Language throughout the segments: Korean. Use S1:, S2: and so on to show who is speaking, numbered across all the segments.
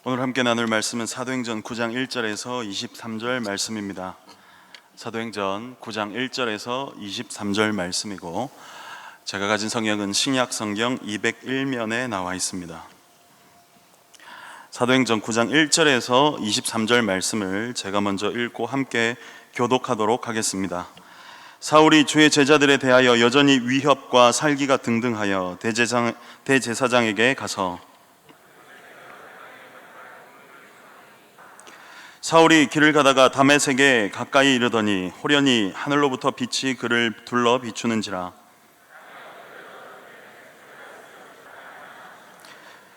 S1: 오늘 함께 나눌 말씀은 사도행전 9장 1절에서 23절 말씀입니다. 사도행전 9장 1절에서 23절 말씀이고, 제가 가진 성경은 신약 성경 201면에 나와 있습니다. 사도행전 9장 1절에서 23절 말씀을 제가 먼저 읽고 함께 교독하도록 하겠습니다. 사울이 주의 제자들에 대하여 여전히 위협과 살기가 등등하여 대제사장에게 가서 사울이 길을 가다가 다메섹에 가까이 이르더니 호련히 하늘로부터 빛이 그를 둘러 비추는지라.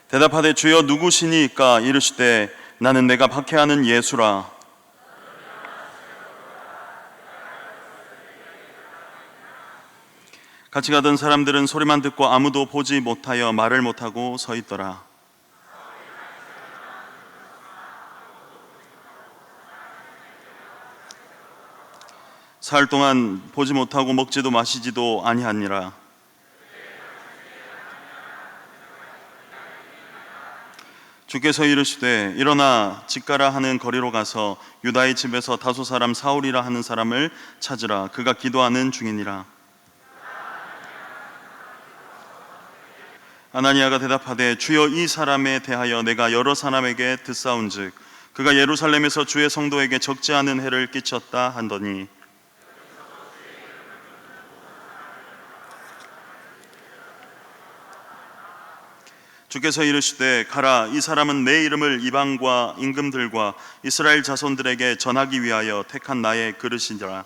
S1: 대답하되 주여 누구시니까? 이르시되 나는 내가 박해하는 예수라. 같이 가던 사람들은 소리만 듣고 아무도 보지 못하여 말을 못하고 서 있더라. 사흘 동안 보지 못하고 먹지도 마시지도 아니하니라. 주께서 이르시되 일어나 직가라 하는 거리로 가서 유다의 집에서 다소 사람 사울이라 하는 사람을 찾으라. 그가 기도하는 중이니라. 아나니아가 대답하되 주여 이 사람에 대하여 내가 여러 사람에게 듣사온즉 그가 예루살렘에서 주의 성도에게 적지 않은 해를 끼쳤다 한더니, 주께서 이르시되 가라. 이 사람은 내 이름을 이방과 임금들과 이스라엘 자손들에게 전하기 위하여 택한 나의 그릇이니라.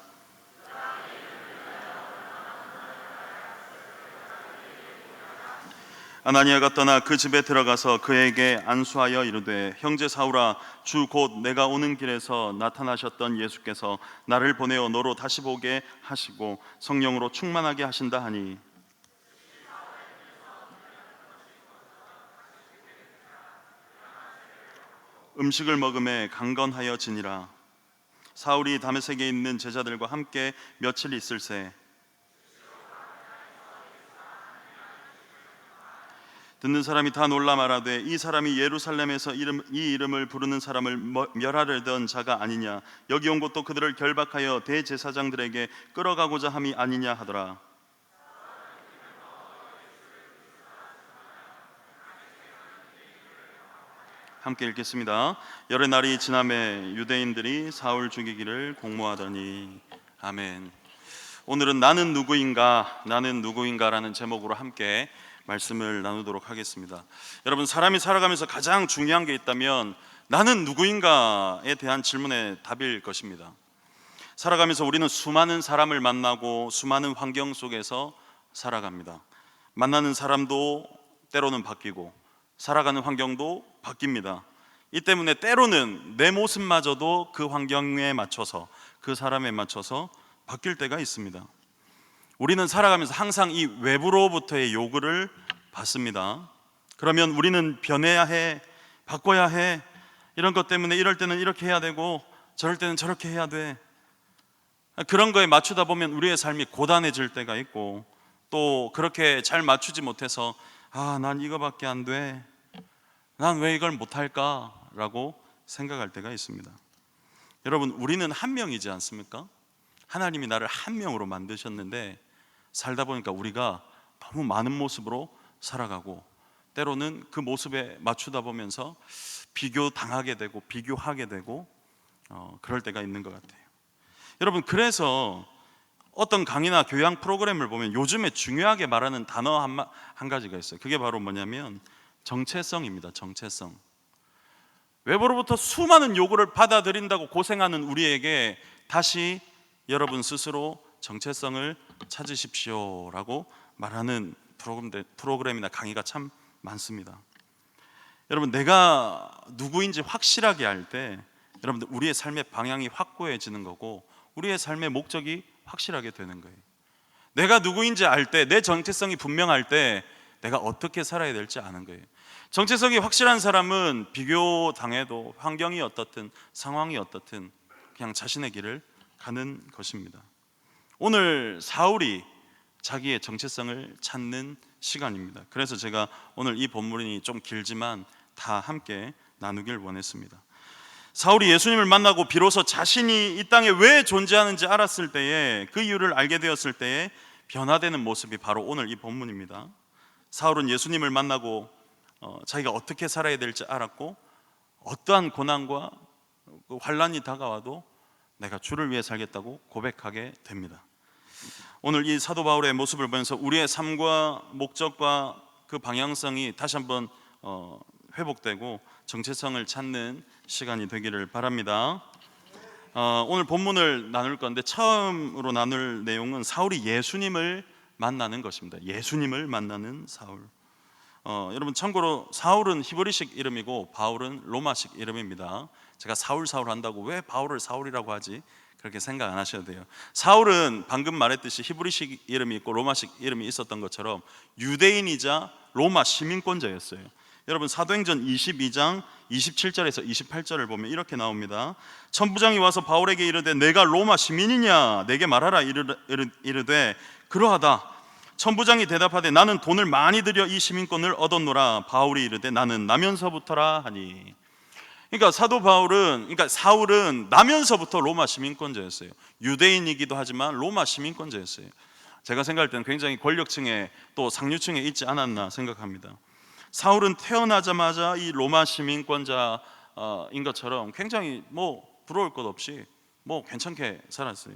S1: 아나니아가 떠나 그 집에 들어가서 그에게 안수하여 이르되 형제 사울아, 주 곧 내가 오는 길에서 나타나셨던 예수께서 나를 보내어 너로 다시 보게 하시고 성령으로 충만하게 하신다 하니, 음식을 먹음에 강건하여 지니라. 사울이 다메섹에 있는 제자들과 함께 며칠 있을새 듣는 사람이 다 놀라 말하되 이 사람이 예루살렘에서 이 이름을 부르는 사람을 멸하려던 자가 아니냐. 여기 온 것도 그들을 결박하여 대제사장들에게 끌어가고자 함이 아니냐 하더라. 함께 읽겠습니다. 열의 날이 지남에 유대인들이 사울 죽이기를 공모하더니. 아멘. 오늘은 나는 누구인가라는 제목으로 함께 말씀을 나누도록 하겠습니다. 여러분, 사람이 살아가면서 가장 중요한 게 있다면 나는 누구인가에 대한 질문의 답일 것입니다. 살아가면서 우리는 수많은 사람을 만나고 수많은 환경 속에서 살아갑니다. 만나는 사람도 때로는 바뀌고 살아가는 환경도 바뀝니다. 이 때문에 때로는 내 모습마저도 그 환경에 맞춰서, 그 사람에 맞춰서 바뀔 때가 있습니다. 우리는 살아가면서 항상 이 외부로부터의 요구를 받습니다. 그러면 우리는 변해야 해, 바꿔야 해, 이런 것 때문에 이럴 때는 이렇게 해야 되고 저럴 때는 저렇게 해야 돼. 그런 거에 맞추다 보면 우리의 삶이 고단해질 때가 있고, 또 그렇게 잘 맞추지 못해서 난 이거밖에 안 돼, 난 왜 이걸 못할까? 라고 생각할 때가 있습니다. 여러분, 우리는 한 명이지 않습니까? 하나님이 나를 한 명으로 만드셨는데 살다 보니까 우리가 너무 많은 모습으로 살아가고, 때로는 그 모습에 맞추다 보면서 비교당하게 되고 비교하게 되고 그럴 때가 있는 것 같아요. 여러분, 그래서 어떤 강의나 교양 프로그램을 보면 요즘에 중요하게 말하는 단어 한 가지가 있어요. 그게 바로 뭐냐면 정체성입니다. 정체성. 외부로부터 수많은 요구를 받아들인다고 고생하는 우리에게 다시 여러분 스스로 정체성을 찾으십시오라고 말하는 프로그램이나 강의가 참 많습니다. 여러분, 내가 누구인지 확실하게 할 때 여러분들 우리의 삶의 방향이 확고해지는 거고, 우리의 삶의 목적이 확실하게 되는 거예요. 내가 누구인지 알 때, 내 정체성이 분명할 때 내가 어떻게 살아야 될지 아는 거예요. 정체성이 확실한 사람은 비교당해도 환경이 어떻든 상황이 어떻든 그냥 자신의 길을 가는 것입니다. 오늘 사울이 자기의 정체성을 찾는 시간입니다. 그래서 제가 오늘 이 본문이 좀 길지만 다 함께 나누길 원했습니다. 사울이 예수님을 만나고 비로소 자신이 이 땅에 왜 존재하는지 알았을 때에, 그 이유를 알게 되었을 때에 변화되는 모습이 바로 오늘 이 본문입니다. 사울은 예수님을 만나고 자기가 어떻게 살아야 될지 알았고, 어떠한 고난과 환란이 다가와도 내가 주를 위해 살겠다고 고백하게 됩니다. 오늘 이 사도 바울의 모습을 보면서 우리의 삶과 목적과 그 방향성이 다시 한번 회복되고 정체성을 찾는 시간이 되기를 바랍니다. 오늘 본문을 나눌 건데, 처음으로 나눌 내용은 사울이 예수님을 만나는 것입니다. 예수님을 만나는 사울. 여러분, 참고로 사울은 히브리식 이름이고 바울은 로마식 이름입니다. 제가 사울 한다고 왜 바울을 사울이라고 하지? 그렇게 생각 안 하셔도 돼요. 사울은 방금 말했듯이 히브리식 이름이 있고 로마식 이름이 있었던 것처럼 유대인이자 로마 시민권자였어요. 여러분, 사도행전 22장 27절에서 28절을 보면 이렇게 나옵니다. 천부장이 와서 바울에게 이르되 내가 로마 시민이냐 내게 말하라 이르되 그러하다. 천부장이 대답하되 나는 돈을 많이 들여 이 시민권을 얻었노라. 바울이 이르되 나는 나면서부터라 하니. 그러니까 사울은 나면서부터 로마 시민권자였어요. 유대인이기도 하지만 로마 시민권자였어요. 제가 생각할 때는 굉장히 권력층에 또 상류층에 있지 않았나 생각합니다. 사울은 태어나자마자 이 로마 시민권자인 것처럼 굉장히 부러울 것 없이 괜찮게 살았어요.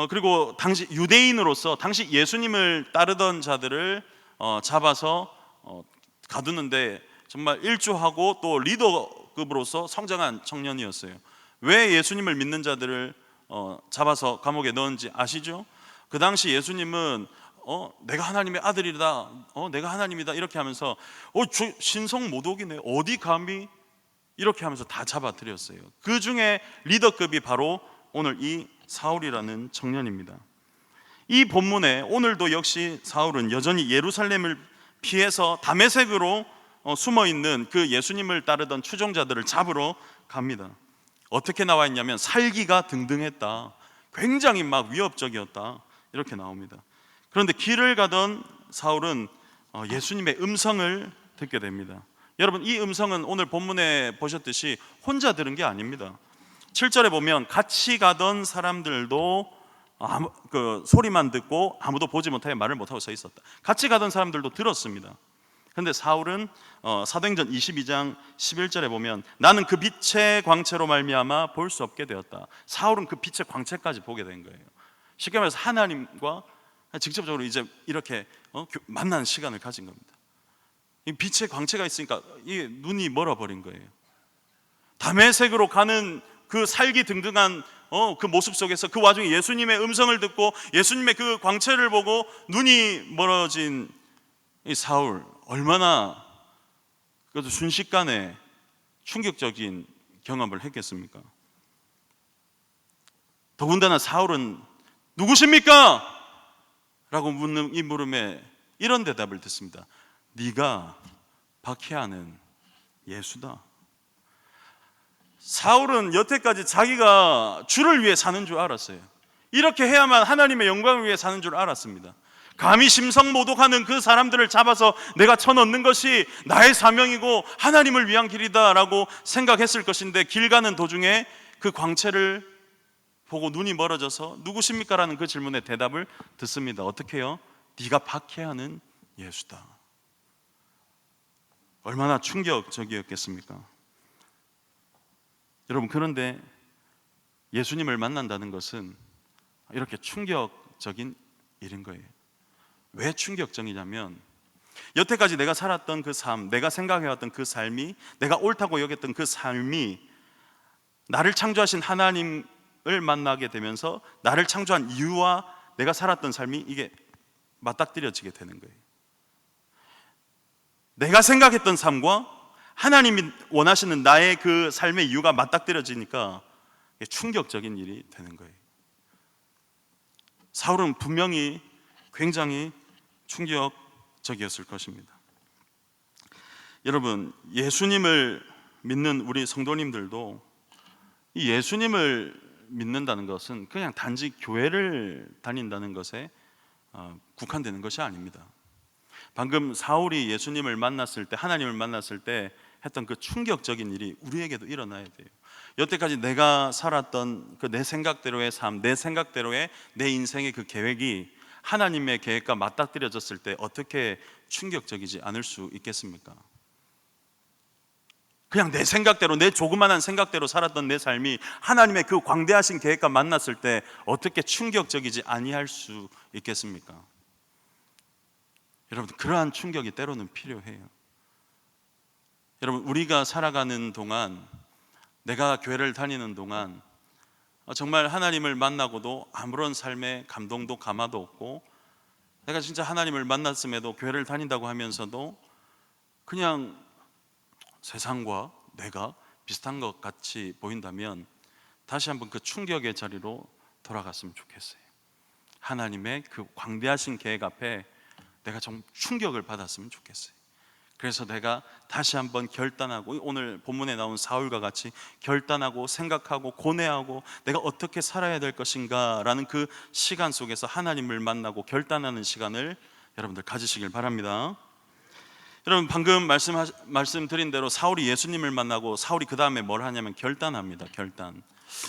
S1: 그리고 당시 유대인으로서 당시 예수님을 따르던 자들을 잡아서 가두는데 정말 일조하고 또 리더급으로서 성장한 청년이었어요. 왜 예수님을 믿는 자들을 잡아서 감옥에 넣은지 아시죠? 그 당시 예수님은 내가 하나님의 아들이다, 내가 하나님이다 이렇게 하면서 신성 모독이네, 어디 감히, 이렇게 하면서 다 잡아들였어요. 그 중에 리더급이 바로 오늘 이 사울이라는 청년입니다. 이 본문에 오늘도 역시 사울은 여전히 예루살렘을 피해서 다메섹으로 숨어있는 그 예수님을 따르던 추종자들을 잡으러 갑니다. 어떻게 나와 있냐면 살기가 등등했다, 굉장히 막 위협적이었다, 이렇게 나옵니다. 그런데 길을 가던 사울은 예수님의 음성을 듣게 됩니다. 여러분, 이 음성은 오늘 본문에 보셨듯이 혼자 들은 게 아닙니다. 7절에 보면 같이 가던 사람들도 그 소리만 듣고 아무도 보지 못하여 말을 못하고 서 있었다. 같이 가던 사람들도 들었습니다. 그런데 사울은 사도행전 22장 11절에 보면 나는 그 빛의 광채로 말미암아 볼 수 없게 되었다. 사울은 그 빛의 광채까지 보게 된 거예요. 쉽게 말해서 하나님과 직접적으로 이제 이렇게 만나는 시간을 가진 겁니다. 이 빛의 광채가 있으니까 이 눈이 멀어버린 거예요. 다메섹으로 가는 그 살기 등등한 그 모습 속에서 그 와중에 예수님의 음성을 듣고 예수님의 그 광채를 보고 눈이 멀어진 이 사울, 얼마나 그래도 순식간에 충격적인 경험을 했겠습니까? 더군다나 사울은 누구십니까? 라고 묻는 이 물음에 이런 대답을 듣습니다. 네가 박해하는 예수다. 사울은 여태까지 자기가 주를 위해 사는 줄 알았어요. 이렇게 해야만 하나님의 영광을 위해 사는 줄 알았습니다. 감히 심성모독하는 그 사람들을 잡아서 내가 쳐넣는 것이 나의 사명이고 하나님을 위한 길이다 라고 생각했을 것인데, 길 가는 도중에 그 광채를 보고 눈이 멀어져서 누구십니까? 라는 그 질문에 대답을 듣습니다. 어떻게 해요? 네가 박해하는 예수다. 얼마나 충격적이었겠습니까? 여러분, 그런데 예수님을 만난다는 것은 이렇게 충격적인 일인 거예요. 왜 충격적이냐면 여태까지 내가 살았던 그 삶, 내가 생각해왔던 그 삶이, 내가 옳다고 여겼던 그 삶이 나를 창조하신 하나님을 만나게 되면서 나를 창조한 이유와 내가 살았던 삶이 이게 맞닥뜨려지게 되는 거예요. 내가 생각했던 삶과 하나님이 원하시는 나의 그 삶의 이유가 맞닥뜨려지니까 충격적인 일이 되는 거예요. 사울은 분명히 굉장히 충격적이었을 것입니다. 여러분, 예수님을 믿는 우리 성도님들도 이 예수님을 믿는다는 것은 그냥 단지 교회를 다닌다는 것에 국한되는 것이 아닙니다. 방금 사울이 예수님을 만났을 때, 하나님을 만났을 때 했던 그 충격적인 일이 우리에게도 일어나야 돼요. 여태까지 내가 살았던 그 내 생각대로의 삶, 내 생각대로의 내 인생의 그 계획이 하나님의 계획과 맞닥뜨려졌을 때 어떻게 충격적이지 않을 수 있겠습니까? 그냥 내 생각대로, 내 조그만한 생각대로 살았던 내 삶이 하나님의 그 광대하신 계획과 만났을 때 어떻게 충격적이지 아니할 수 있겠습니까? 여러분, 그러한 충격이 때로는 필요해요. 여러분, 우리가 살아가는 동안, 내가 교회를 다니는 동안 정말 하나님을 만나고도 아무런 삶의 감동도 감화도 없고, 내가 진짜 하나님을 만났음에도 교회를 다닌다고 하면서도 그냥 세상과 내가 비슷한 것 같이 보인다면 다시 한번 그 충격의 자리로 돌아갔으면 좋겠어요. 하나님의 그 광대하신 계획 앞에 내가 좀 충격을 받았으면 좋겠어요. 그래서 내가 다시 한번 결단하고, 오늘 본문에 나온 사울과 같이 결단하고 생각하고 고뇌하고 내가 어떻게 살아야 될 것인가 라는 그 시간 속에서 하나님을 만나고 결단하는 시간을 여러분들 가지시길 바랍니다. 여러분, 방금 말씀드린 대로 사울이 예수님을 만나고 사울이 그 다음에 뭘 하냐면 결단합니다. 결단.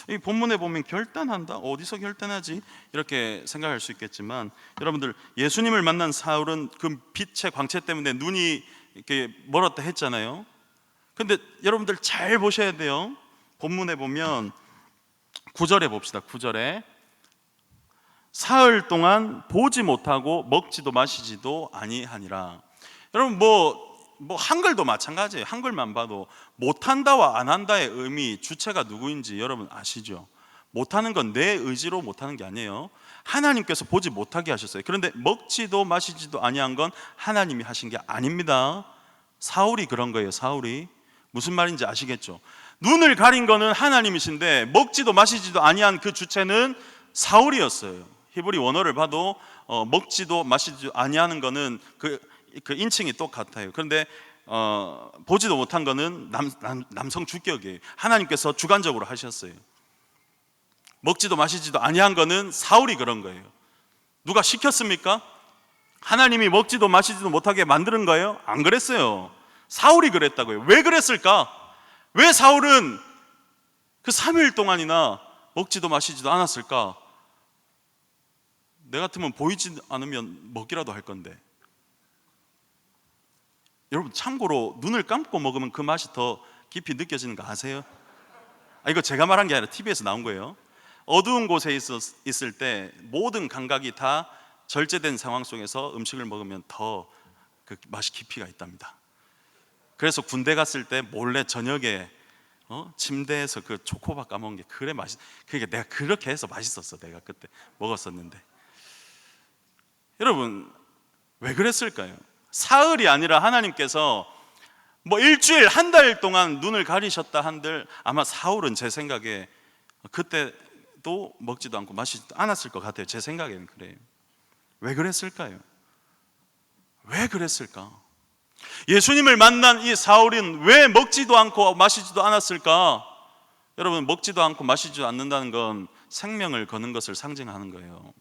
S1: 이 본문에 보면 결단한다? 어디서 결단하지? 이렇게 생각할 수 있겠지만, 여러분들, 예수님을 만난 사울은 그 빛의 광채 때문에 눈이 이렇게 멀었다 했잖아요. 근데 여러분들 잘 보셔야 돼요. 본문에 보면 9절에 봅시다. 9절에 사흘 동안 보지 못하고 먹지도 마시지도 아니하니라. 여러분, 한글도 마찬가지예요. 한글만 봐도 못한다와 안 한다의 의미, 주체가 누구인지 여러분 아시죠? 못하는 건 내 의지로 못하는 게 아니에요. 하나님께서 보지 못하게 하셨어요. 그런데 먹지도 마시지도 아니한 건 하나님이 하신 게 아닙니다. 사울이 그런 거예요. 사울이. 무슨 말인지 아시겠죠? 눈을 가린 거는 하나님이신데 먹지도 마시지도 아니한 그 주체는 사울이었어요. 히브리 원어를 봐도 먹지도 마시지도 아니하는 거는 그 인칭이 똑같아요. 그런데 보지도 못한 거는 남성 주격이에요. 하나님께서 주관적으로 하셨어요. 먹지도 마시지도 아니한 거는 사울이 그런 거예요. 누가 시켰습니까? 하나님이 먹지도 마시지도 못하게 만드는 거예요? 안 그랬어요. 사울이 그랬다고요. 왜 그랬을까? 왜 사울은 그 3일 동안이나 먹지도 마시지도 않았을까? 내 같으면 보이지 않으면 먹기라도 할 건데. 여러분, 참고로 눈을 감고 먹으면 그 맛이 더 깊이 느껴지는 거 아세요? 이거 제가 말한 게 아니라 TV에서 나온 거예요. 어두운 곳에 있을 때 모든 감각이 다 절제된 상황 속에서 음식을 먹으면 더 그 맛이 깊이가 있답니다. 그래서 군대 갔을 때 몰래 저녁에 침대에서 그 초코바 까먹은 게 그래 그러니까 내가 그렇게 해서 맛있었어. 내가 그때 먹었었는데. 여러분, 왜 그랬을까요? 사흘이 아니라 하나님께서 일주일, 한 달 동안 눈을 가리셨다 한들 아마 사울은 제 생각에 그때도 먹지도 않고 마시지도 않았을 것 같아요. 제 생각에는 그래요. 왜 그랬을까요? 왜 그랬을까? 예수님을 만난 이 사울은 왜 먹지도 않고 마시지도 않았을까? 여러분, 먹지도 않고 마시지도 않는다는 건 생명을 거는 것을 상징하는 거예요.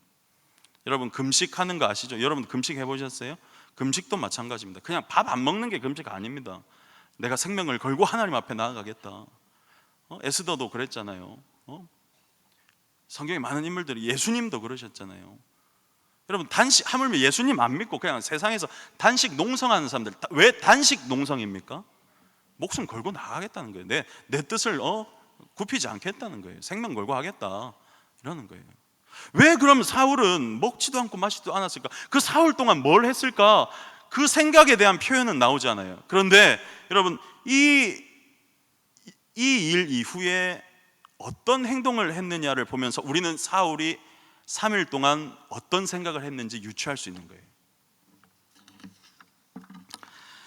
S1: 여러분, 금식하는 거 아시죠? 여러분, 금식 해보셨어요? 금식도 마찬가지입니다. 그냥 밥 안 먹는 게 금식 아닙니다. 내가 생명을 걸고 하나님 앞에 나아가겠다. 에스더도 그랬잖아요. 성경에 많은 인물들이, 예수님도 그러셨잖아요. 여러분, 하물며 예수님 안 믿고 그냥 세상에서 단식 농성하는 사람들, 왜 단식 농성입니까? 목숨 걸고 나가겠다는 거예요. 내 뜻을 굽히지 않겠다는 거예요. 생명 걸고 하겠다 이러는 거예요. 왜 그럼 사울은 먹지도 않고 마시지도 않았을까? 그 사흘 동안 뭘 했을까? 그 생각에 대한 표현은 나오지 않아요. 그런데 여러분, 이 일 이후에 어떤 행동을 했느냐를 보면서 우리는 사울이 3일 동안 어떤 생각을 했는지 유추할 수 있는 거예요.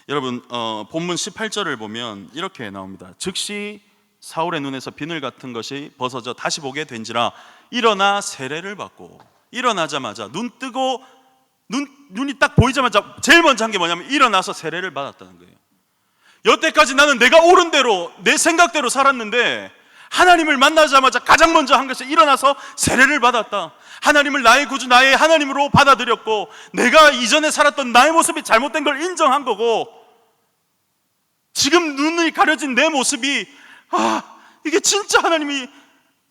S1: 여러분, 본문 18절을 보면 이렇게 나옵니다. 즉시 사울의 눈에서 비늘 같은 것이 벗어져 다시 보게 된지라 일어나 세례를 받고, 일어나자마자 눈 뜨고 눈이 딱 보이자마자 제일 먼저 한 게 뭐냐면 일어나서 세례를 받았다는 거예요. 여태까지 나는 내가 옳은 대로 내 생각대로 살았는데 하나님을 만나자마자 가장 먼저 한 것이 일어나서 세례를 받았다. 하나님을 나의 구주, 나의 하나님으로 받아들였고, 내가 이전에 살았던 나의 모습이 잘못된 걸 인정한 거고, 지금 눈이 가려진 내 모습이 이게 진짜 하나님이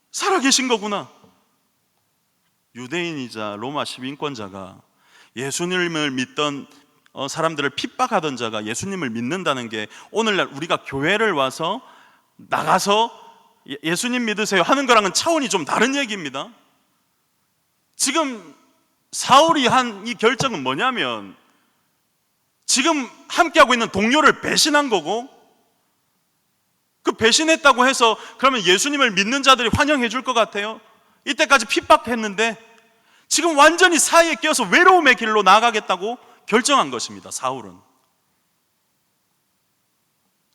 S1: 살아계신 거구나. 유대인이자 로마 시민권자가 예수님을 믿던 사람들을 핍박하던 자가 예수님을 믿는다는 게 오늘날 우리가 교회를 와서 나가서 예수님 믿으세요 하는 거랑은 차원이 좀 다른 얘기입니다. 지금 사울이 한 이 결정은 뭐냐면 지금 함께하고 있는 동료를 배신한 거고, 그 배신했다고 해서 그러면 예수님을 믿는 자들이 환영해 줄 것 같아요? 이때까지 핍박했는데 지금 완전히 사이에 끼어서 외로움의 길로 나아가겠다고 결정한 것입니다. 사울은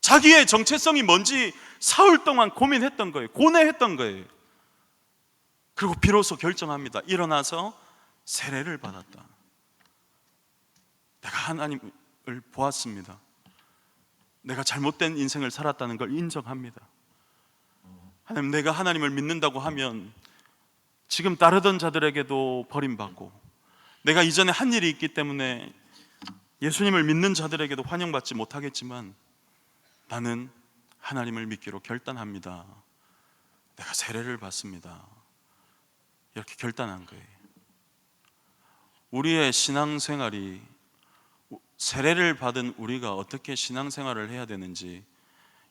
S1: 자기의 정체성이 뭔지 사흘 동안 고민했던 거예요. 고뇌했던 거예요. 그리고 비로소 결정합니다. 일어나서 세례를 받았다. 내가 하나님을 보았습니다. 내가 잘못된 인생을 살았다는 걸 인정합니다. 하나님, 내가 하나님을 믿는다고 하면 지금 따르던 자들에게도 버림받고, 내가 이전에 한 일이 있기 때문에 예수님을 믿는 자들에게도 환영받지 못하겠지만 나는 하나님을 믿기로 결단합니다. 내가 세례를 받습니다. 이렇게 결단한 거예요. 우리의 신앙생활이, 세례를 받은 우리가 어떻게 신앙생활을 해야 되는지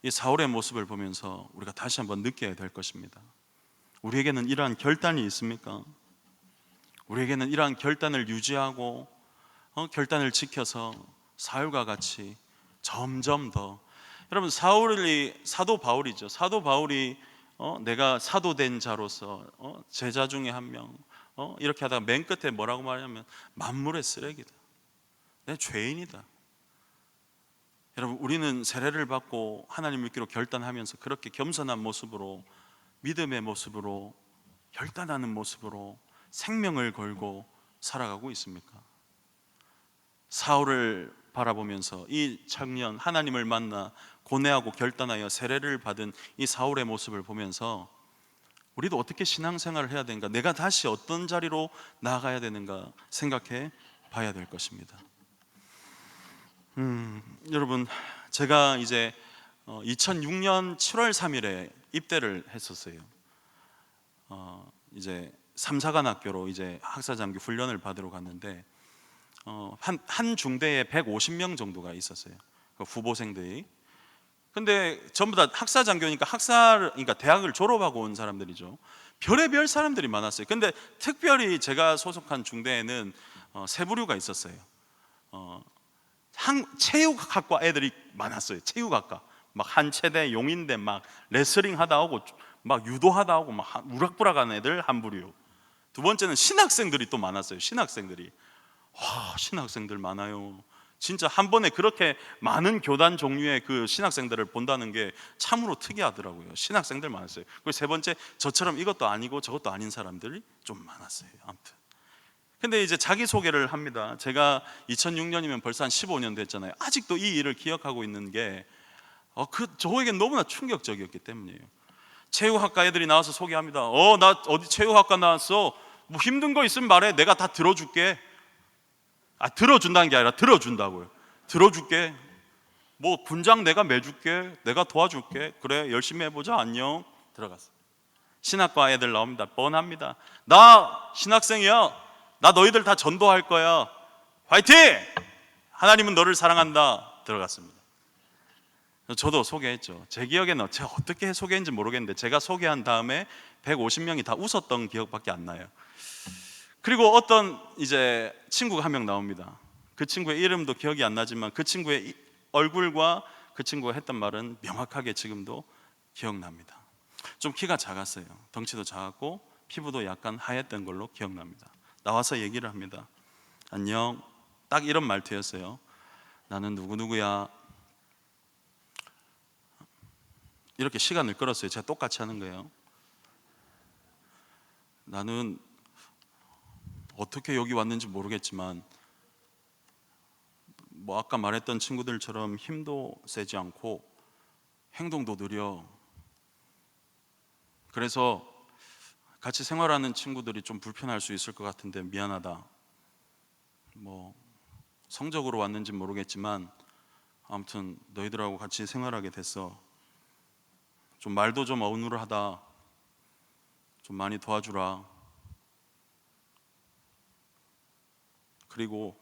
S1: 이 사울의 모습을 보면서 우리가 다시 한번 느껴야 될 것입니다. 우리에게는 이러한 결단이 있습니까? 우리에게는 이러한 결단을 유지하고 결단을 지켜서 사울과 같이 점점 더, 여러분 사울이 사도 바울이죠. 사도 바울이 내가 사도된 자로서 제자 중에 한 명 이렇게 하다가 맨 끝에 뭐라고 말하냐면 만물의 쓰레기다, 내 죄인이다. 여러분, 우리는 세례를 받고 하나님 믿기로 결단하면서 그렇게 겸손한 모습으로, 믿음의 모습으로, 결단하는 모습으로 생명을 걸고 살아가고 있습니까? 사울을 바라보면서 이 청년, 하나님을 만나 고뇌하고 결단하여 세례를 받은 이 사울의 모습을 보면서 우리도 어떻게 신앙생활을 해야 되는가, 내가 다시 어떤 자리로 나아가야 되는가 생각해 봐야 될 것입니다. 여러분, 제가 이제 2006년 7월 3일에 입대를 했었어요. 이제 삼사관학교로 이제 학사장교 훈련을 받으러 갔는데 한 중대에 150명 정도가 있었어요. 그 후보생들이. 근데 전부 다 학사장교니까 그러니까 대학을 졸업하고 온 사람들이죠. 별의별 사람들이 많았어요. 근데 특별히 제가 소속한 중대에는 세 부류가 있었어요. 체육학과 애들이 많았어요. 체육학과 막 한체대, 용인대 막 레슬링 하다 오고 막 유도하다 오고 막 우락부락한 애들 한 부류. 두 번째는 신학생들이 또 많았어요. 신학생들이. 신학생들 많아요. 진짜 한 번에 그렇게 많은 교단 종류의 그 신학생들을 본다는 게 참으로 특이하더라고요. 신학생들 많았어요. 그리고 세 번째, 저처럼 이것도 아니고 저것도 아닌 사람들이 좀 많았어요. 아무튼. 근데 이제 자기소개를 합니다. 제가 2006년이면 벌써 한 15년 됐잖아요. 아직도 이 일을 기억하고 있는 게 저에겐 너무나 충격적이었기 때문이에요. 체육학과 애들이 나와서 소개합니다. 나 어디 체육학과 나왔어. 뭐 힘든 거 있으면 말해. 내가 다 들어줄게. 들어준다는 게 아니라 들어준다고요. 들어줄게. 뭐 군장 내가 매줄게. 내가 도와줄게. 그래, 열심히 해보자. 안녕. 들어갔어. 신학과 애들 나옵니다. 뻔합니다. 나 신학생이야. 나 너희들 다 전도할 거야. 화이팅! 하나님은 너를 사랑한다. 들어갔습니다. 저도 소개했죠. 제 기억에는 제가 어떻게 소개했는지 모르겠는데 제가 소개한 다음에 150명이 다 웃었던 기억밖에 안 나요. 그리고 어떤 이제 친구가 한 명 나옵니다. 그 친구의 이름도 기억이 안 나지만 그 친구의 얼굴과 그 친구가 했던 말은 명확하게 지금도 기억납니다. 좀 키가 작았어요. 덩치도 작았고 피부도 약간 하였던 걸로 기억납니다. 나와서 얘기를 합니다. 안녕. 딱 이런 말투였어요. 나는 누구누구야. 이렇게 시간을 끌었어요. 제가 똑같이 하는 거예요. 나는 어떻게 여기 왔는지 모르겠지만 뭐 아까 말했던 친구들처럼 힘도 세지 않고 행동도 느려. 그래서 같이 생활하는 친구들이 좀 불편할 수 있을 것 같은데 미안하다. 뭐 성적으로 왔는지 모르겠지만 아무튼 너희들하고 같이 생활하게 됐어. 좀 말도 좀 어눌하다. 좀 많이 도와주라. 그리고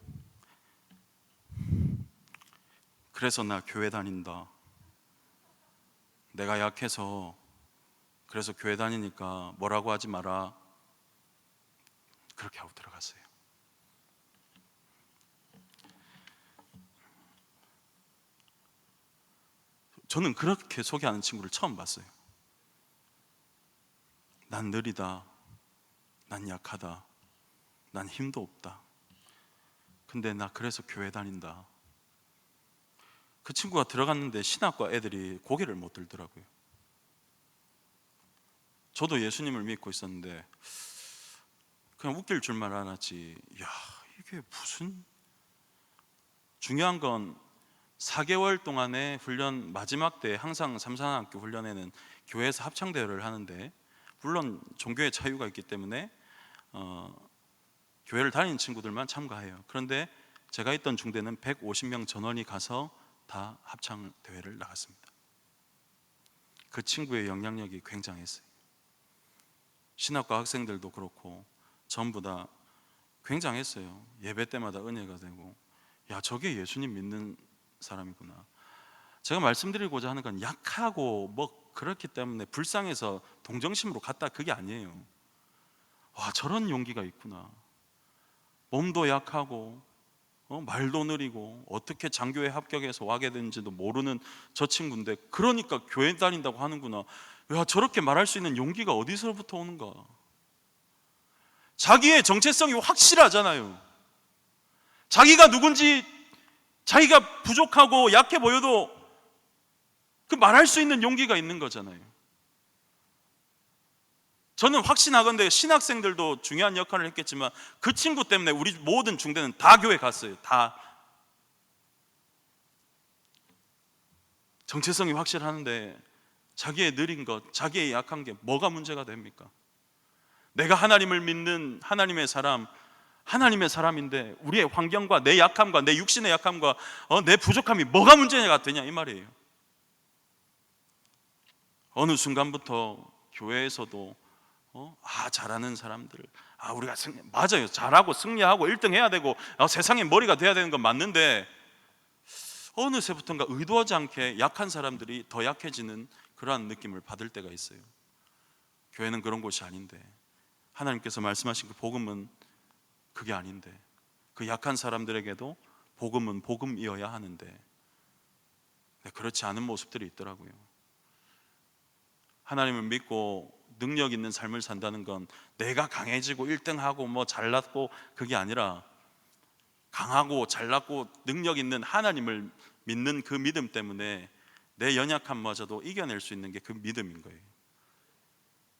S1: 그래서 나 교회 다닌다. 내가 약해서 그래서 교회 다니니까 뭐라고 하지 마라. 그렇게 하고 들어갔어요. 저는 그렇게 소개하는 친구를 처음 봤어요. 난 느리다. 난 약하다. 난 힘도 없다. 근데 나 그래서 교회 다닌다. 그 친구가 들어갔는데 신학과 애들이 고개를 못 들더라고요. 저도 예수님을 믿고 있었는데 그냥 웃길 줄만 알았지. 야, 이게 무슨. 중요한 건 4개월 동안의 훈련 마지막 때 항상 삼산학교 훈련에는 교회에서 합창대회를 하는데, 물론 종교의 자유가 있기 때문에 교회를 다니는 친구들만 참가해요. 그런데 제가 있던 중대는 150명 전원이 가서 다 합창대회를 나갔습니다. 그 친구의 영향력이 굉장했어요. 신학과 학생들도 그렇고 전부 다 굉장했어요. 예배 때마다 은혜가 되고, 야, 저게 예수님 믿는 사람이구나. 제가 말씀드리고자 하는 건 약하고 뭐 그렇기 때문에 불쌍해서 동정심으로 갔다, 그게 아니에요. 와, 저런 용기가 있구나. 몸도 약하고 말도 느리고 어떻게 장교에 합격해서 와게 된지도 모르는 저 친구인데 그러니까 교회 다닌다고 하는구나. 야, 저렇게 말할 수 있는 용기가 어디서부터 오는가. 자기의 정체성이 확실하잖아요. 자기가 누군지, 자기가 부족하고 약해 보여도 그 말할 수 있는 용기가 있는 거잖아요. 저는 확신하건대 신학생들도 중요한 역할을 했겠지만 그 친구 때문에 우리 모든 중대는 다 교회 갔어요. 다. 정체성이 확실하는데 자기의 느린 것, 자기의 약한 게 뭐가 문제가 됩니까? 내가 하나님을 믿는 하나님의 사람, 하나님의 사람인데 우리의 환경과 내 약함과 내 육신의 약함과 내 부족함이 뭐가 문제가 되냐, 이 말이에요. 어느 순간부터 교회에서도 잘하는 사람들, 우리가 맞아요, 잘하고 승리하고 1등 해야 되고 세상의 머리가 돼야 되는 건 맞는데 어느새부턴가 의도하지 않게 약한 사람들이 더 약해지는 그러한 느낌을 받을 때가 있어요. 교회는 그런 곳이 아닌데, 하나님께서 말씀하신 그 복음은 그게 아닌데, 그 약한 사람들에게도 복음은 복음이어야 하는데 그렇지 않은 모습들이 있더라고요. 하나님을 믿고 능력 있는 삶을 산다는 건 내가 강해지고 1등하고 뭐 잘났고 그게 아니라, 강하고 잘났고 능력 있는 하나님을 믿는 그 믿음 때문에 내 연약함마저도 이겨낼 수 있는 게 그 믿음인 거예요.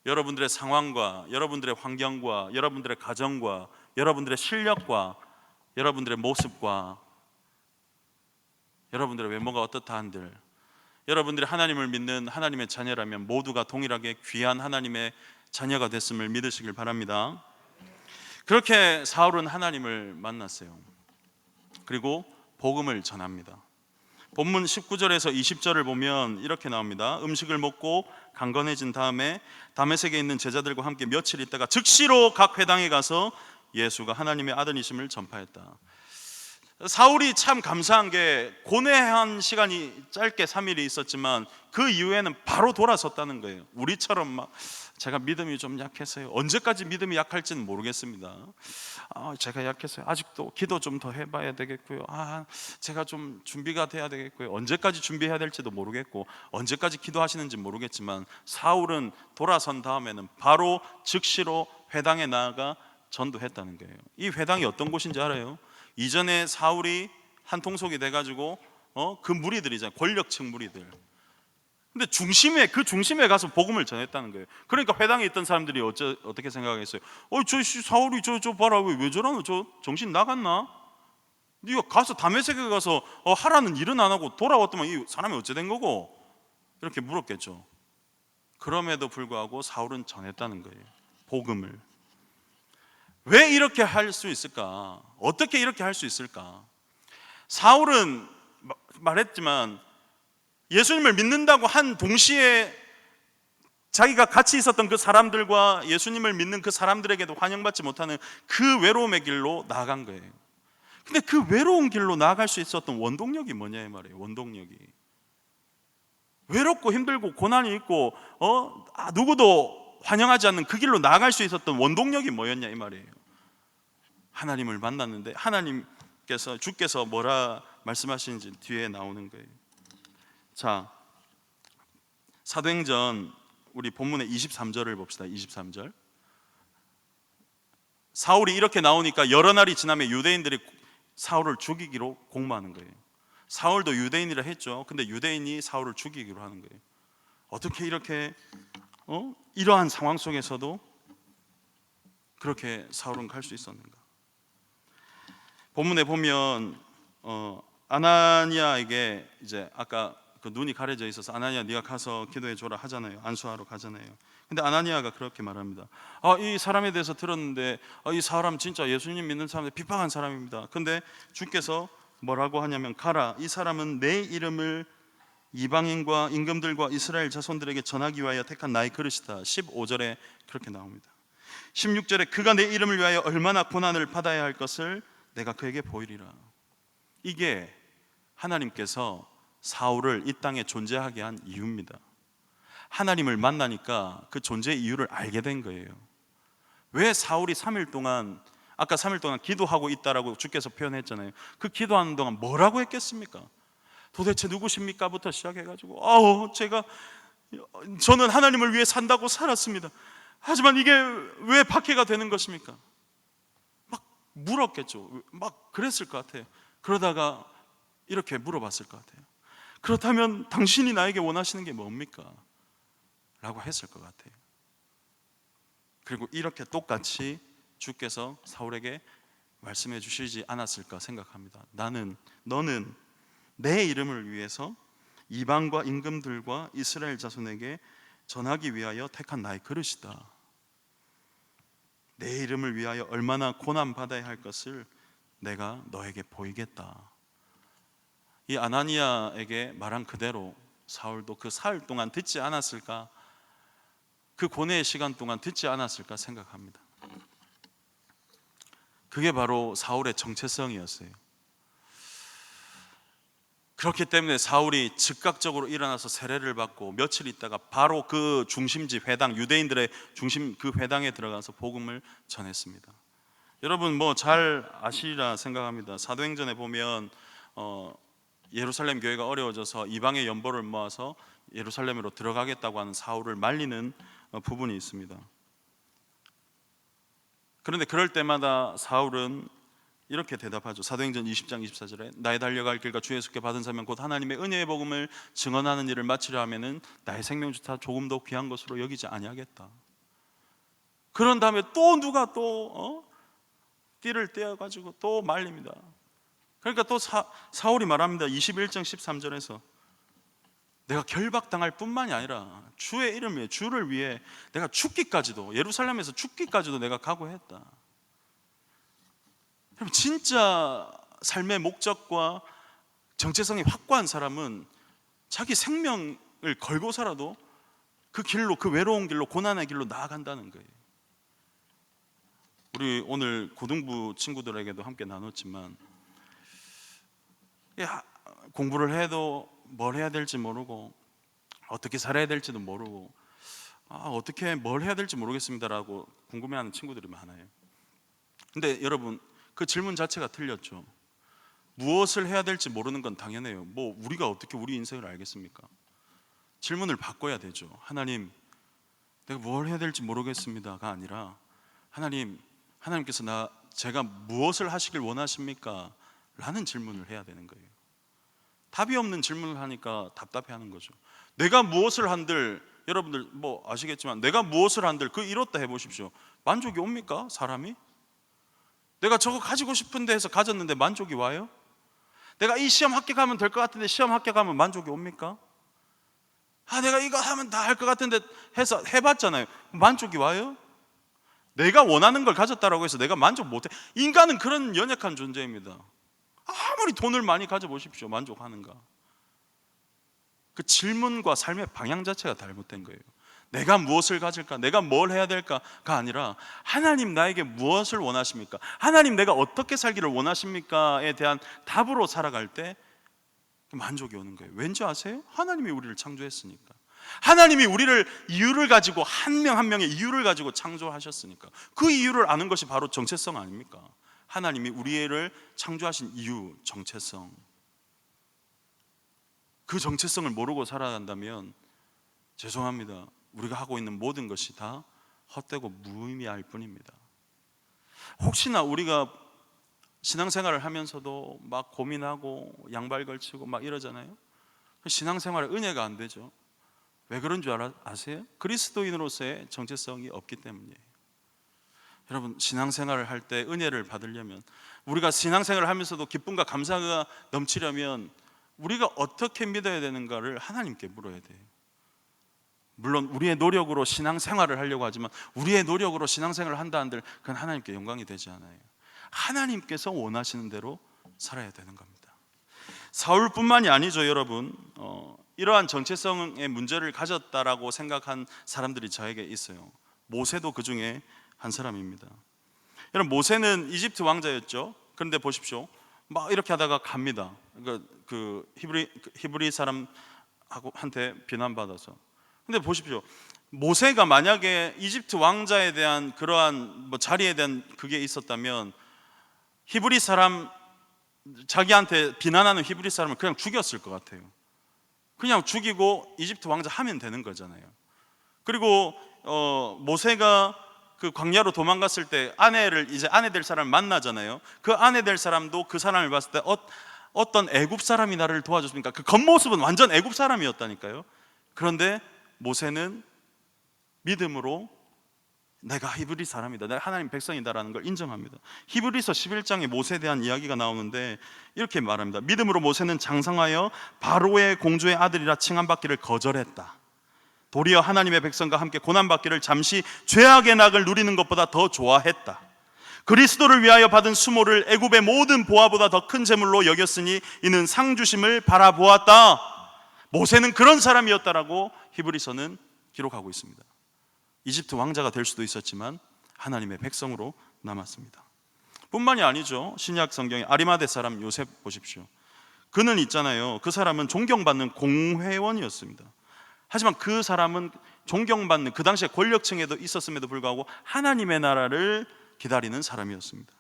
S1: 여러분들의 상황과 여러분들의 환경과 여러분들의 가정과 여러분들의 실력과 여러분들의 모습과 여러분들의 외모가 어떻다 한들, 여러분들이 하나님을 믿는 하나님의 자녀라면 모두가 동일하게 귀한 하나님의 자녀가 됐음을 믿으시길 바랍니다. 그렇게 사울은 하나님을 만났어요. 그리고 복음을 전합니다. 본문 19절에서 20절을 보면 이렇게 나옵니다. 음식을 먹고 강건해진 다음에 다메섹에 있는 제자들과 함께 며칠 있다가 즉시로 각 회당에 가서 예수가 하나님의 아들이심을 전파했다. 사울이 참 감사한 게 고뇌한 시간이 짧게 3일이 있었지만 그 이후에는 바로 돌아섰다는 거예요. 우리처럼 막 제가 믿음이 좀 약해서요, 언제까지 믿음이 약할지는 모르겠습니다. 제가 약해서요, 아직도 기도 좀 더 해봐야 되겠고요, 제가 좀 준비가 돼야 되겠고요, 언제까지 준비해야 될지도 모르겠고 언제까지 기도하시는지 모르겠지만 사울은 돌아선 다음에는 바로 즉시로 회당에 나아가 전도했다는 거예요. 이 회당이 어떤 곳인지 알아요? 이전에 사울이 한통속이 돼가지고 그 무리들이잖아요, 권력층 무리들. 근데 그 중심에 가서 복음을 전했다는 거예요. 그러니까 회당에 있던 사람들이 어떻게 생각했어요? 저 사울이 저 봐라, 왜 저러노? 저 정신 나갔나? 네가 가서 다메섹에 가서 하라는 일은 안 하고 돌아왔더만 이 사람이 어째 된 거고? 이렇게 물었겠죠. 그럼에도 불구하고 사울은 전했다는 거예요, 복음을. 왜 이렇게 할 수 있을까? 어떻게 이렇게 할 수 있을까? 사울은 말했지만 예수님을 믿는다고 한 동시에 자기가 같이 있었던 그 사람들과 예수님을 믿는 그 사람들에게도 환영받지 못하는 그 외로움의 길로 나아간 거예요. 근데 그 외로운 길로 나아갈 수 있었던 원동력이 뭐냐 이 말이에요. 원동력이 외롭고 힘들고 고난이 있고 누구도 환영하지 않는 그 길로 나아갈 수 있었던 원동력이 뭐였냐 이 말이에요. 하나님을 만났는데 주께서 뭐라 말씀하시는지 뒤에 나오는 거예요. 자, 사도행전 우리 본문의 23절을 봅시다. 23절. 사울이 이렇게 나오니까 여러 날이 지나면 유대인들이 사울을 죽이기로 공모하는 거예요. 사울도 유대인이라 했죠. 근데 유대인이 사울을 죽이기로 하는 거예요. 어떻게 이렇게 이러한 상황 속에서도 그렇게 사울은 갈 수 있었는가? 본문에 보면 아나니아에게 이제 아까 그 눈이 가려져 있어서 아나니아 네가 가서 기도해 줘라 하잖아요. 안수하러 가잖아요. 근데 아나니아가 그렇게 말합니다. 이 사람에 대해서 들었는데 이 사람 진짜 예수님 믿는 사람들 핍박한 사람입니다. 근데 주께서 뭐라고 하냐면 가라, 이 사람은 내 이름을 이방인과 임금들과 이스라엘 자손들에게 전하기 위하여 택한 나의 그릇이다. 15절에 그렇게 나옵니다. 16절에 그가 내 이름을 위하여 얼마나 고난을 받아야 할 것을 내가 그에게 보이리라. 이게 하나님께서 사울을 이 땅에 존재하게 한 이유입니다. 하나님을 만나니까 그 존재의 이유를 알게 된 거예요. 왜 사울이 3일 동안 아까 3일 동안 기도하고 있다라고 주께서 표현했잖아요. 그 기도하는 동안 뭐라고 했겠습니까? 도대체 누구십니까? 부터 시작해가지고 저는 하나님을 위해 산다고 살았습니다. 하지만 이게 왜 박해가 되는 것입니까? 막 물었겠죠. 막 그랬을 것 같아요. 그러다가 이렇게 물어봤을 것 같아요. 그렇다면 당신이 나에게 원하시는 게 뭡니까? 라고 했을 것 같아요. 그리고 이렇게 똑같이 주께서 사울에게 말씀해 주시지 않았을까 생각합니다. 너는 내 이름을 위해서 이방과 임금들과 이스라엘 자손에게 전하기 위하여 택한 나의 그릇이다. 내 이름을 위하여 얼마나 고난받아야 할 것을 내가 너에게 보이겠다. 이 아나니아에게 말한 그대로 사울도 그 사흘 동안 듣지 않았을까, 그 고뇌의 시간 동안 듣지 않았을까 생각합니다. 그게 바로 사울의 정체성이었어요. 그렇기 때문에 사울이 즉각적으로 일어나서 세례를 받고 며칠 있다가 바로 그 중심지 회당, 유대인들의 중심 그 회당에 들어가서 복음을 전했습니다. 여러분 잘 아시리라 생각합니다. 사도행전에 보면 예루살렘 교회가 어려워져서 이방의 연보를 모아서 예루살렘으로 들어가겠다고 하는 사울을 말리는 부분이 있습니다. 그런데 그럴 때마다 사울은 이렇게 대답하죠. 사도행전 20장 24절에 나의 달려갈 길과 주 예수께 받은 사명 곧 하나님의 은혜의 복음을 증언하는 일을 마치려 하면은 나의 생명조차 조금 더 귀한 것으로 여기지 아니하겠다. 그런 다음에 또 누가 띠를 떼어가지고 또 말립니다. 그러니까 또 사울이 말합니다. 21장 13절에서 내가 결박당할 뿐만이 아니라 주의 이름 위에, 주를 위해 내가 죽기까지도, 예루살렘에서 죽기까지도 내가 각오했다. 여러분 진짜 삶의 목적과 정체성이 확고한 사람은 자기 생명을 걸고서라도 그 길로, 그 외로운 길로, 고난의 길로 나아간다는 거예요. 우리 오늘 고등부 친구들에게도 함께 나눴지만 공부를 해도 뭘 해야 될지 모르고 어떻게 살아야 될지도 모르고 어떻게 뭘 해야 될지 모르겠습니다라고 궁금해하는 친구들이 많아요. 근데 여러분 그 질문 자체가 틀렸죠. 무엇을 해야 될지 모르는 건 당연해요. 우리가 어떻게 우리 인생을 알겠습니까? 질문을 바꿔야 되죠. 하나님, 내가 뭘 해야 될지 모르겠습니다가 아니라 하나님께서 제가 무엇을 하시길 원하십니까? 라는 질문을 해야 되는 거예요. 답이 없는 질문을 하니까 답답해하는 거죠. 내가 무엇을 한들, 여러분들 아시겠지만 내가 무엇을 한들 이렇다 해보십시오. 만족이 옵니까? 사람이? 내가 저거 가지고 싶은데 해서 가졌는데 만족이 와요? 내가 이 시험 합격하면 될 것 같은데 시험 합격하면 만족이 옵니까? 내가 이거 하면 다 할 것 같은데 해서 해봤잖아요. 만족이 와요? 내가 원하는 걸 가졌다라고 해서 내가 만족 못해. 인간은 그런 연약한 존재입니다. 아무리 돈을 많이 가져보십시오. 만족하는가? 그 질문과 삶의 방향 자체가 잘못된 거예요. 내가 무엇을 가질까? 내가 뭘 해야 될까가 아니라 하나님 나에게 무엇을 원하십니까? 하나님 내가 어떻게 살기를 원하십니까?에 대한 답으로 살아갈 때 만족이 오는 거예요. 왠지 아세요? 하나님이 우리를 창조했으니까. 하나님이 우리를 이유를 가지고 한 명 한 명의 이유를 가지고 창조하셨으니까. 그 이유를 아는 것이 바로 정체성 아닙니까? 하나님이 우리를 창조하신 이유, 정체성. 그 정체성을 모르고 살아간다면 죄송합니다. 우리가 하고 있는 모든 것이 다 헛되고 무의미할 뿐입니다. 혹시나 우리가 신앙생활을 하면서도 막 고민하고 양발 걸치고 막 이러잖아요. 신앙생활에 은혜가 안 되죠. 왜 그런 줄 아세요? 그리스도인으로서의 정체성이 없기 때문이에요. 여러분, 신앙생활을 할 때 은혜를 받으려면, 우리가 신앙생활을 하면서도 기쁨과 감사가 넘치려면 우리가 어떻게 믿어야 되는가를 하나님께 물어야 돼요. 물론 우리의 노력으로 신앙생활을 하려고 하지만 우리의 노력으로 신앙생활을 한다 한들 그건 하나님께 영광이 되지 않아요. 하나님께서 원하시는 대로 살아야 되는 겁니다. 사울뿐만이 아니죠, 여러분. 이러한 정체성의 문제를 가졌다라고 생각한 사람들이 저에게 있어요. 모세도 그 중에 한 사람입니다. 여러분, 모세는 이집트 왕자였죠. 그런데 보십시오, 막 이렇게 하다가 갑니다. 그 히브리 사람한테 비난받아서. 근데 보십시오, 모세가 만약에 이집트 왕자에 대한 그러한 자리에 대한 그게 있었다면 히브리 사람, 자기한테 비난하는 히브리 사람을 그냥 죽였을 것 같아요. 그냥 죽이고 이집트 왕자 하면 되는 거잖아요. 그리고 모세가 그 광야로 도망갔을 때 이제 아내 될 사람을 만나잖아요. 그 아내 될 사람도 그 사람을 봤을 때 어떤 애굽 사람이 나를 도와줬습니까? 그 겉모습은 완전 애굽 사람이었다니까요. 그런데 모세는 믿음으로 내가 히브리 사람이다, 내가 하나님 백성이다라는 걸 인정합니다. 히브리서 11장에 모세에 대한 이야기가 나오는데 이렇게 말합니다. 믿음으로 모세는 장성하여 바로의 공주의 아들이라 칭함받기를 거절했다. 도리어 하나님의 백성과 함께 고난받기를 잠시 죄악의 낙을 누리는 것보다 더 좋아했다. 그리스도를 위하여 받은 수모를 애굽의 모든 보화보다 더 큰 재물로 여겼으니 이는 상 주심을 바라보았다. 모세는 그런 사람이었다라고 히브리서는 기록하고 있습니다. 이집트 왕자가 될 수도 있었지만 하나님의 백성으로 남았습니다. 뿐만이 아니죠. 신약 성경에 아리마대 사람 요셉 보십시오. 그는 있잖아요, 그 사람은 존경받는 공회원이었습니다. 하지만 그 사람은 존경받는 그 당시에 권력층에도 있었음에도 불구하고 하나님의 나라를 기다리는 사람이었습니다.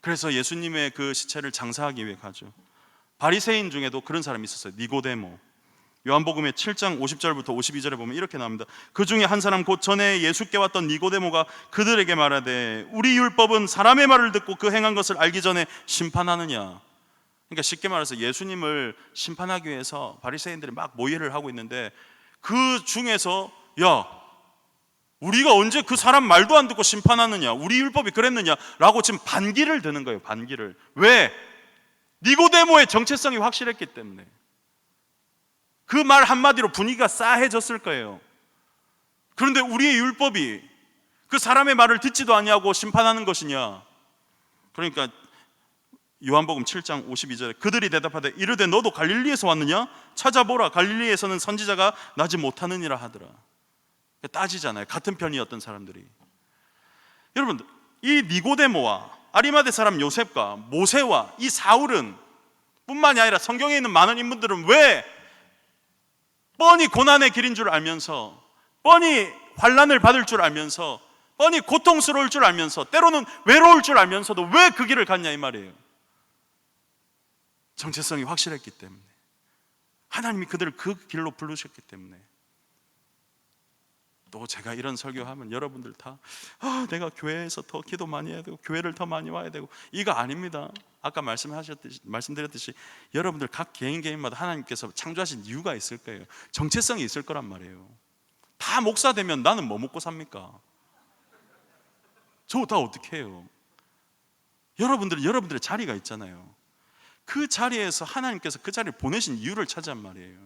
S1: 그래서 예수님의 그 시체를 장사하기 위해 가죠. 바리새인 중에도 그런 사람이 있었어요. 니고데모. 요한복음의 7장 50절부터 52절에 보면 이렇게 나옵니다. 그 중에 한 사람 곧 전에 예수께 왔던 니고데모가 그들에게 말하되 우리 율법은 사람의 말을 듣고 그 행한 것을 알기 전에 심판하느냐. 그러니까 쉽게 말해서 예수님을 심판하기 위해서 바리새인들이 막 모의를 하고 있는데 그 중에서 야, 우리가 언제 그 사람 말도 안 듣고 심판하느냐, 우리 율법이 그랬느냐라고 지금 반기를 드는 거예요. 반기를. 왜? 니고데모의 정체성이 확실했기 때문에. 그 말 한마디로 분위기가 싸해졌을 거예요. 그런데 우리의 율법이 그 사람의 말을 듣지도 아니하고 심판하는 것이냐. 그러니까 요한복음 7장 52절에 그들이 대답하되 이르되 너도 갈릴리에서 왔느냐? 찾아보라, 갈릴리에서는 선지자가 나지 못하느니라 하더라. 따지잖아요, 같은 편이었던 사람들이. 여러분, 이 니고데모와 아리마대 사람 요셉과 모세와 이 사울은 뿐만이 아니라 성경에 있는 많은 인물들은 왜 뻔히 고난의 길인 줄 알면서, 뻔히 환난을 받을 줄 알면서, 뻔히 고통스러울 줄 알면서, 때로는 외로울 줄 알면서도 왜 그 길을 갔냐 이 말이에요. 정체성이 확실했기 때문에. 하나님이 그들을 그 길로 부르셨기 때문에. 또 제가 이런 설교하면 여러분들 다 내가 교회에서 더 기도 많이 해야 되고 교회를 더 많이 와야 되고, 이거 아닙니다. 아까 말씀드렸듯이 여러분들 각 개인마다 하나님께서 창조하신 이유가 있을 거예요. 정체성이 있을 거란 말이에요. 다 목사 되면 나는 뭐 먹고 삽니까? 저 다 어떻게 해요? 여러분들은 여러분들의 자리가 있잖아요. 그 자리에서 하나님께서 그 자리를 보내신 이유를 찾으란 말이에요.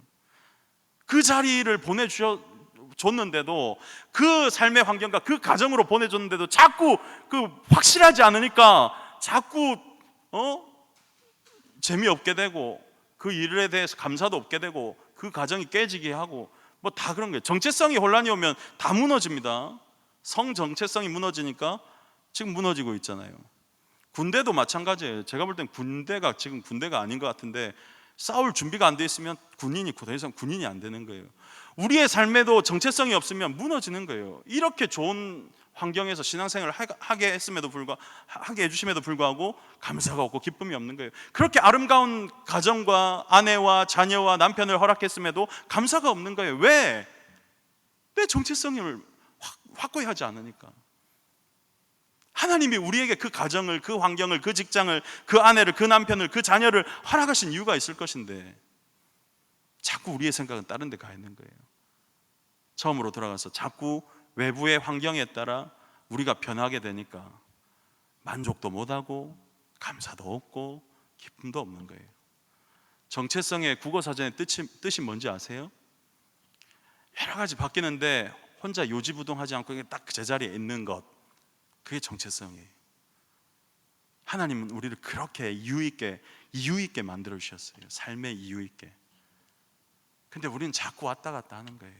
S1: 그 자리를 보내줬는데도, 그 삶의 환경과 그 가정으로 보내줬는데도 자꾸 그 확실하지 않으니까 자꾸 재미없게 되고 그 일에 대해서 감사도 없게 되고 그 가정이 깨지게 하고 뭐 다 그런 거예요. 정체성이 혼란이 오면 다 무너집니다. 성 정체성이 무너지니까 지금 무너지고 있잖아요. 군대도 마찬가지예요. 제가 볼 땐 군대가 지금 군대가 아닌 것 같은데, 싸울 준비가 안 돼 있으면 군인이 더 이상 군인이 안 되는 거예요. 우리의 삶에도 정체성이 없으면 무너지는 거예요. 이렇게 좋은 환경에서 신앙생활을 하게 해주심에도 불구하고 감사가 없고 기쁨이 없는 거예요. 그렇게 아름다운 가정과 아내와 자녀와 남편을 허락했음에도 감사가 없는 거예요. 왜? 내 정체성을 확고히 하지 않으니까. 하나님이 우리에게 그 가정을, 그 환경을, 그 직장을, 그 아내를, 그 남편을, 그 자녀를 허락하신 이유가 있을 것인데 자꾸 우리의 생각은 다른 데 가 있는 거예요. 처음으로 돌아가서 자꾸 외부의 환경에 따라 우리가 변하게 되니까 만족도 못하고 감사도 없고 기쁨도 없는 거예요. 정체성의 국어사전의 뜻이 뭔지 아세요? 여러 가지 바뀌는데 혼자 요지부동하지 않고 딱 그 제자리에 있는 것, 그게 정체성이에요. 하나님은 우리를 그렇게 이유 있게 만들어 주셨어요. 삶의 이유 있게. 근데 우리는 자꾸 왔다 갔다 하는 거예요.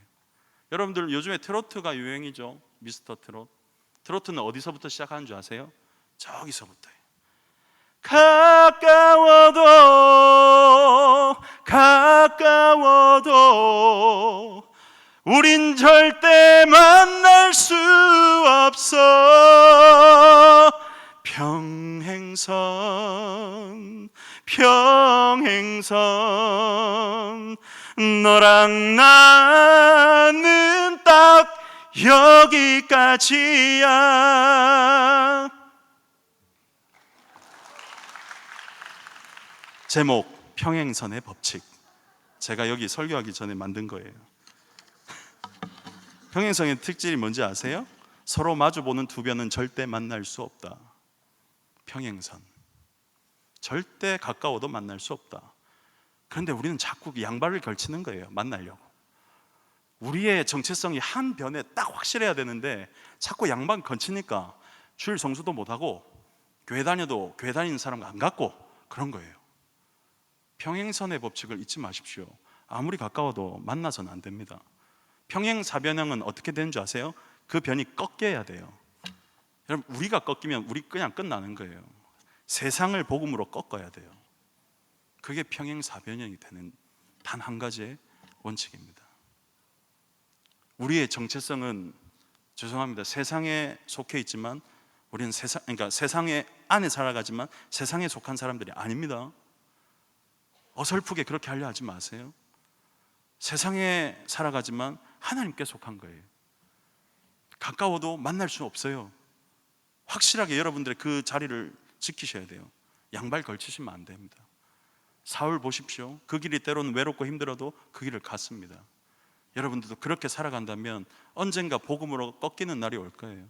S1: 여러분들 요즘에 트로트가 유행이죠. 미스터 트롯. 트로트는 어디서부터 시작하는 줄 아세요? 저기서부터예요. 가까워도 우린 절대 만날 수 없어. 평행선 너랑 나는 딱 여기까지야. 제목 평행선의 법칙. 제가 여기 설교하기 전에 만든 거예요. 평행선의 특질이 뭔지 아세요? 서로 마주보는 두 변은 절대 만날 수 없다. 평행선. 절대 가까워도 만날 수 없다. 그런데 우리는 자꾸 양발을 걸치는 거예요. 만나려고. 우리의 정체성이 한 변에 딱 확실해야 되는데 자꾸 양발 걸치니까 주일 성수도 못하고 교회 다녀도 교회 다니는 사람 안 갖고 그런 거예요. 평행선의 법칙을 잊지 마십시오. 아무리 가까워도 만나서는 안 됩니다. 평행사변형은 어떻게 되는 줄 아세요? 그 변이 꺾여야 돼요. 여러분, 우리가 꺾이면 우리 그냥 끝나는 거예요. 세상을 복음으로 꺾어야 돼요. 그게 평행사변형이 되는 단 한 가지의 원칙입니다. 우리의 정체성은, 죄송합니다, 세상에 속해 있지만 우리는 세상의 안에 살아가지만 세상에 속한 사람들이 아닙니다. 어설프게 그렇게 하려 하지 마세요. 세상에 살아가지만 하나님께 속한 거예요. 가까워도 만날 수 없어요. 확실하게 여러분들의 그 자리를 지키셔야 돼요. 양발 걸치시면 안 됩니다. 사울 보십시오. 그 길이 때로는 외롭고 힘들어도 그 길을 갔습니다. 여러분들도 그렇게 살아간다면 언젠가 복음으로 꺾이는 날이 올 거예요.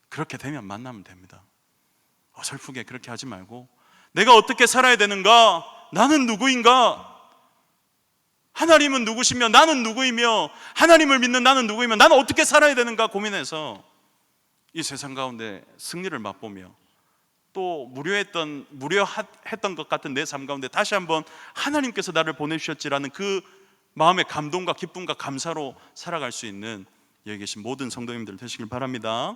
S1: 그렇게 되면 만나면 됩니다. 어설프게 그렇게 하지 말고, 내가 어떻게 살아야 되는가? 나는 누구인가? 하나님은 누구시며 나는 누구이며, 하나님을 믿는 나는 누구이며, 나는 어떻게 살아야 되는가 고민해서 이 세상 가운데 승리를 맛보며 또 무료했던 것 같은 내 삶 가운데 다시 한번 하나님께서 나를 보내주셨지라는 그 마음의 감동과 기쁨과 감사로 살아갈 수 있는 여기 계신 모든 성도님들 되시길 바랍니다.